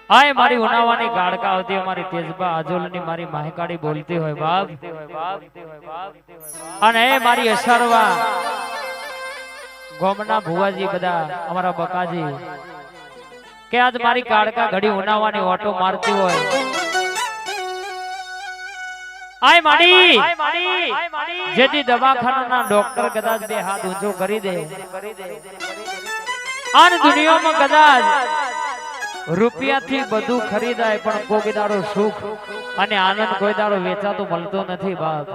આય મારી ઉનાવાની ગાડકા આવતી અમારી તેજબા આજોલની મારી માહિકાડી બોલતી હોય બાપ અને એ મારી અસરવા ગોમના ભુવાજી બધા અમારા બકાજી કે આજ મારી ગાડકા ઘડી ઉનાવાની ઓટો મારતી હોય આય માડી જેથી દવાખાનાના ડોક્ટર કદાચ બે હાથ ઊંચો કરી દે આન દુનિયામાં કદાચ રૂપિયાથી બધું ખરીદાય પણ કોઈ દાડો સુખ અને આનંદ કોઈ દાડો વેચાતો મળતો નથી બાપ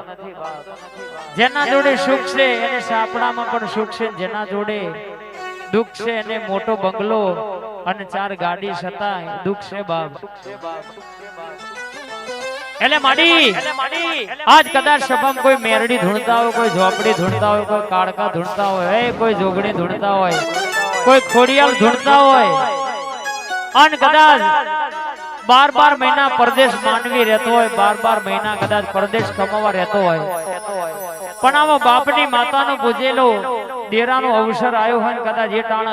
જેના જોડે સુખ છે એને સાપડામાં પણ સુખ છે જેના જોડે દુઃખ છે એને મોટો બંગલો અને 4 ગાડી છતાંય દુઃખ છે બાપ એટલે માડી આજ કદાચ સભામાં કોઈ મેરડી ધૂણતા હોય કોઈ ઝોપડી ધૂણતા હોય કોઈ કાળકા ધૂણતા હોય કોઈ જોગણી ધૂણતા હોય કોઈ ખોડિયાલ ધૂણતા હોય અને કદાચ 12 મહિના પરદેશ માનવી રહેતો હોય 12 મહિના કદાચ પરદેશ કમાવા રહેતો હોય પણ આવો બાપની માતાનો પૂજેલો ડેરાનો અવસર આવ્યો હોય કદાચ એ ટાણ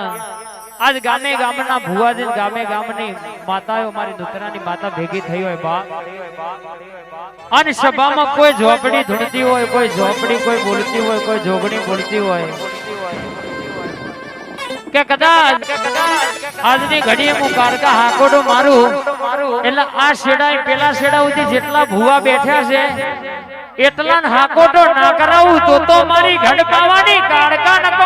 આજ ગામે ગામના ભુવાજી ગામે ગામની માતાઓ મારી દુતરાની માતા ભેગી થઈ હોય બા અને સભામાં કોઈ ઝોપડી ધૂણતી હોય કોઈ ઝોપડી કોઈ બોલતી હોય કોઈ જોગણી બોલતી હોય કે કદાચ આજની ઘડીએ હું કારકા હાકોડો મારું એટલે આ શેડાય પેલા શેડા સુધી જેટલા ભુવા બેઠા છે એટલા હાકોડો ના કરાવું તો મારી ઘડ પાવાની કારકા નકો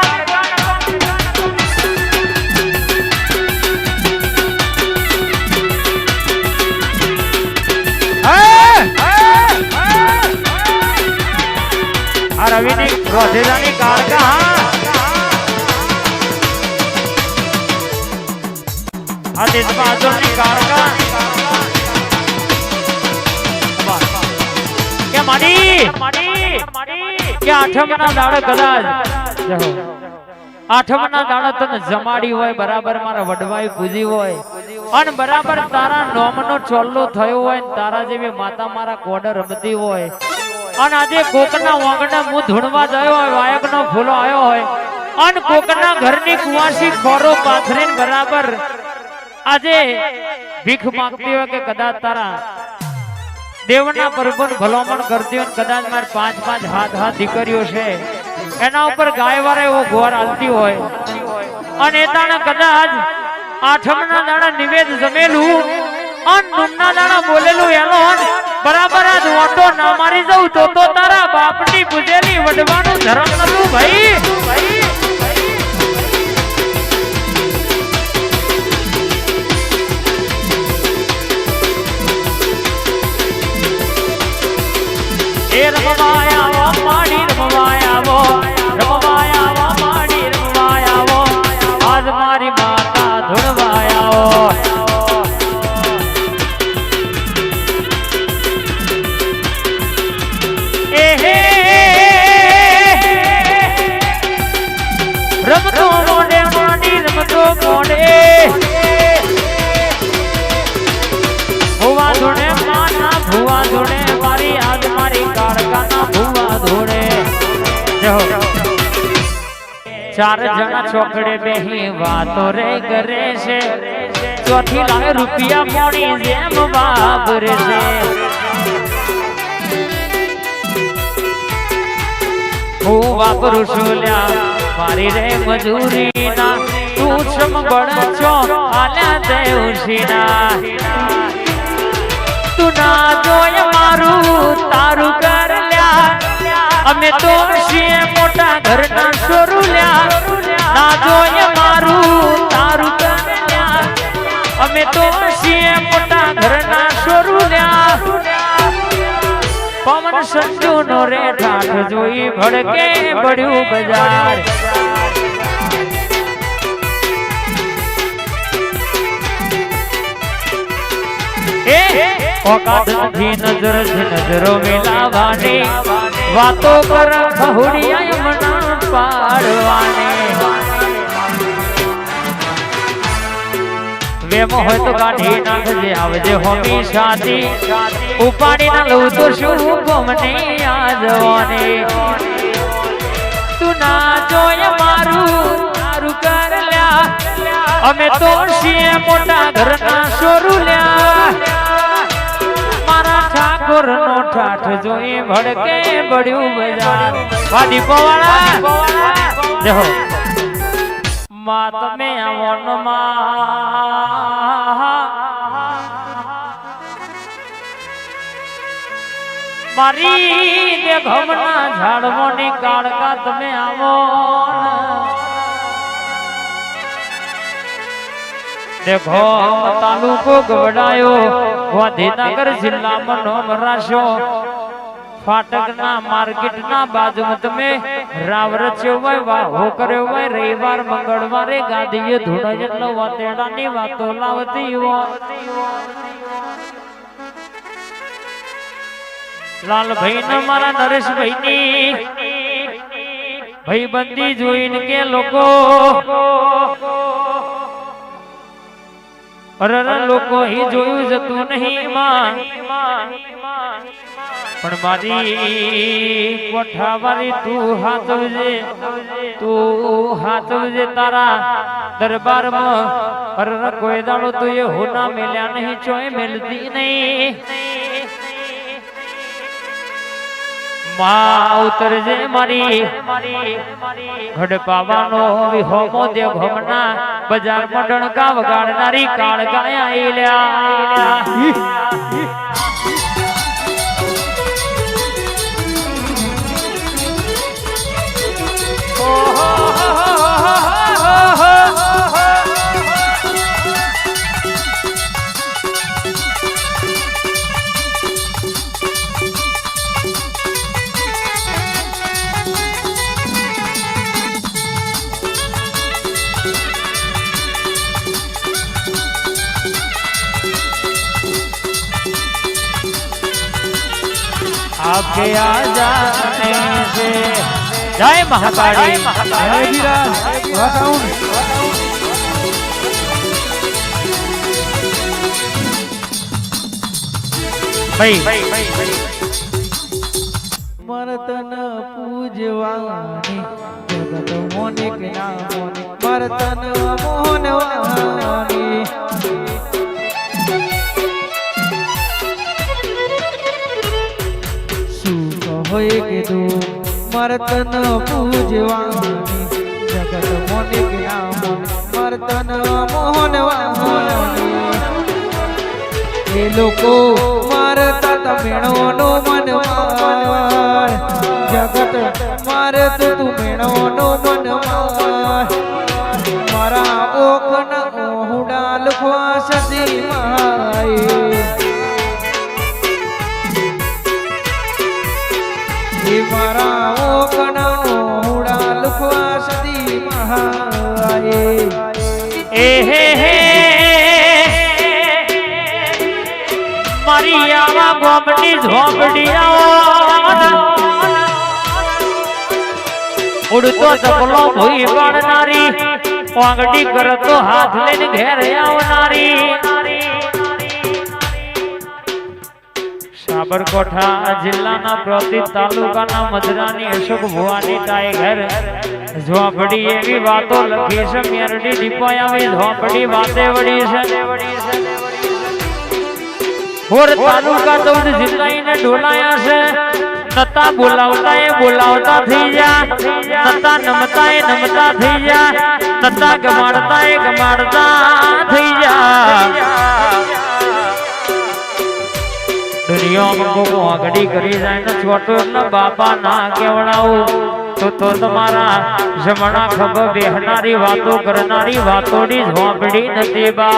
આ રવિની રોધેરાની કારકા આ દેશમાં આજોની કારકા કે માડી કે આઠમના દાડે કદાચ આઠમના દાડે તને જમાડી હોય બરાબર મારા વડવાઈ પૂજી હોય અને બરાબર તારા નોમનો ચોલ્લો થયો હોય તારા જેવી માતા મારા કોડર રમતી હોય અને આજે કોકના વાંગડા મું ધૂણવા ગયો હોય વાયકનો ફૂલો આવ્યો હોય અને કોકના ઘરની કુવાસી ખોરો પાથરીને બરાબર આજે ભીખ માંગતી હોય કે કદાચ તારા દેવના પરબન ભલામણ કરતી હોય કદાચ મારે 5 હાથ દીકરીઓ છે એના ઉપર ગાયવારે એવો ગોર હાલતી હોય અને એતાણે કદાચ આઠમના દાડા નિવેદ જમેલું અને નુમના દાડા બોલેલું એનો બરાબર આજ ઓટો ના મારી જવું તો તારા બાપની પૂજેલી વડવાનું ધર્મ નતું ભાઈ એ રમવાયા માડી રમવાયા માડી રમવાયા આજ મારી માતા ધૂણવાયા રમતો મોડે માડી રમતો મોડે ભુવા ધૂણે માના ભુવા ધૂણે મારી આજ મારી કાળકાના ભુવા ધૂણે જહો 4 જણા ચોકડે બેહી વાતો રે કરે છે ચોથી લાવે રૂપિયા મોડી જેમ વાપરે છે હું વાપરું છું લ્યા મારી રે મજૂરી ના તું શ્રમ બળ છો આલ્યા દેવશીના તું ના જોય મારું તારું કર લ્યા અમે તો છીએ મોટા ઘરના છોરું લ્યા ના જોય મારું તારું કર લ્યા અમે તો છીએ મોટા ઘરના છોરું લ્યા પવન સંજુ નો રે ઠાઠ જોઈ ભડકે પડ્યું બજાર औकात નથી નજરો મિલાવાની વાતો કર ખહુડિયા મના પાડવાની વેમો હોય તો કાઢી નાખજે આવજે હોમી શાદી ઉપાડી ના લઉં તો શું મને યાદવાની તું ના જોય મારું તારું કર લ્યા અમે તો છીએ મોટા ઘરના સોરુલ્યા મારા ઠાકોર નો ઠાઠ જોઈ ભડકે બળ્યું બજાર વાડી પવાળા દેહો માં તમે આવો ન મારી દે ઘમના ઝાડવાની કાળકા તમે આવો દેખો તાલુકો ગવડાયો ગાંધીનગર જિલ્લામાં નોમ રાશો ફાટકના માર્કેટના બાજુમાં તમે રાવ રચ્યો હોય વાહો કર્યો હોય રવિવાર મંગળવારે ગાંધીએ ધૂળો જેટલો વાતેડાની વાતો લાવતી હોય લાલભાઈ ને મારા નરેશભાઈ ની ભાઈબંધી જોઈને કે લોકો અરે લોકો હી જોયું જતું નહીં માં પણ મારી કોઠાવારી તું હાથવજે તારા દરબારમાં અરે કોઈ દાડો તું એ હોના મેલ્યા નહીં ચોય મેલતી નહીં માં ઉતરજે મારી ઘડ પાવાનો વિહોમો દે ઘમના બજાર માં ડણકા વગાડનારી કાળ ગાયા એલ્યા आपके आ जाने से जय महाकाली जय वीरा भाई मरतन पूजवानी जगत मोने के नाम मरतन मोहनवानी होए के दो मरतन पूजवानी जगत मोने के नाम मरतन मोहनवानी ये लोको मारता तमेणो नो मनवार जगत मारत तू मेणो नो मनवार मारा ओखन ओहुडा लखवा सदी माए मारा ओखन ओहुडा लखवा सदी माए ए हे मारी आवा गोमडी झोपड़िया उड़तो चपलो भूई पड़नारी वांगडी करतो हाथ लेने घेर आवनारी साबरकोठा जिल्लाना प्रति तालुकाना मधुरानी अशोक भुवानी टाइगर झोपड़ी एवी वातो लखी छे मेरडी दीपोयावी झोपड़ी वाते वड़ी छे और तालुका 14 जिल्लाने ढोलाया छे नता बोलावता थी जा नता नमता थी जा नता गमाड़ता थी जा दुनिया में को आगड़ी करी जाए न छोटो न बापा ना केवड़ाओ तो तुम्हारा जमना खब बेहनारी वातो करनारी वातोड़ी झोपड़ी नती बा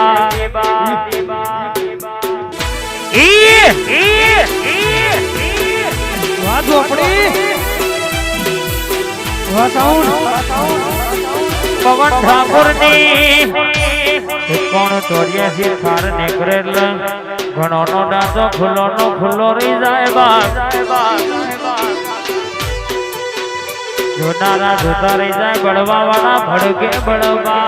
पवन ठाकुर नी कौन 84 थार निकरेल घणो नो डाचो खुलो रही जाए बाग जोनारा जोता रही जाए बड़वा वाला भड़के बड़वा